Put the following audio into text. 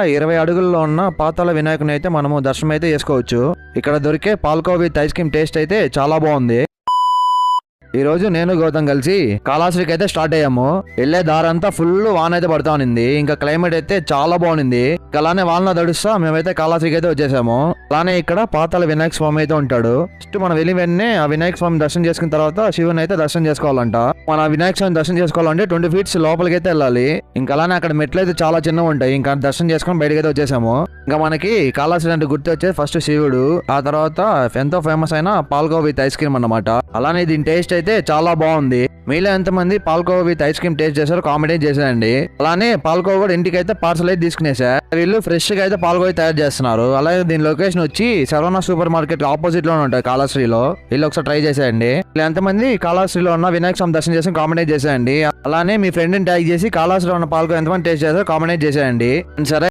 20 అడుగుల్లో ఉన్న పాతాళ వినాయకుని అయితే మనము దర్శనం అయితే చేసుకోవచ్చు. ఇక్కడ దొరికే palkova with ice cream taste అయితే చాలా బాగుంది. ఈ రోజు నేను గౌతమ్ కలిసి కాళహస్తికి అయితే స్టార్ట్ అయ్యాము. వెళ్లే దారంతా ఫుల్ వాన అయితే పడతా ఉన్నింది. ఇంకా క్లైమేట్ అయితే చాలా బాగుంది. అలానే వానలో తడుస్తా మేమైతే కాళహస్తికి అయితే వచ్చేసాము. అలానే ఇక్కడ పాతాళ వినాయక స్వామి అయితే ఉంటాడు. ఫస్ట్ మనం వెళ్ళి వెంటనే ఆ వినాయక స్వామి దర్శనం చేసుకున్న తర్వాత శివుని అయితే దర్శనం చేసుకోవాలంట. మన వినాయక స్వామి దర్శనం చేసుకోవాలంటే 20 ఫీట్స్ లోపలికి అయితే వెళ్ళాలి. ఇంకా అలానే అక్కడ మెట్లు అయితే చాలా చిన్నగా ఉంటాయి. ఇంకా దర్శనం చేసుకుని బయటకి అయితే వచ్చేసాము. ఇంకా మనకి కాళహస్తి అంటే గుర్తు వచ్చేది ఫస్ట్ శివుడు, ఆ తర్వాత ఎంతో ఫేమస్ అయిన పాల్కోవా విత్ ఐస్ క్రీమ్ అన్నమాట. అలానే దీని టేస్ట్ అయితే చాలా బాగుంది. మీలో ఎంతమంది palkova with ice cream taste చేశారు కామెంట్ చేసేయండి. అలానే పాల్కోవా కూడా ఇంటికి అయితే పార్సల్ అయితే తీసుకునేసా. వీళ్ళు ఫ్రెష్ గా అయితే పాల్కోవా తయారు చేస్తున్నారు. అలాగే దీని లొకేషన్ వచ్చి శరవణ సూపర్ మార్కెట్ ఆపోజిట్ లో ఉంటాయి కాళహస్తిలో. వీళ్ళు ఒకసారి ట్రై చేసేయండి. వీళ్ళు ఎంతమంది కాళహస్తిలో ఉన్న వినాయక స్వామి దర్శనం చేసి కామెంట్ చేసేయండి. అలానే మీ ఫ్రెండ్ ని ట్యాగ్ చేసి కాళహస్తిలో ఉన్న పాల్కోవా ఎంతమంది టేస్ట్ చేశారో కామెంట్ చేసేయండి. సరే.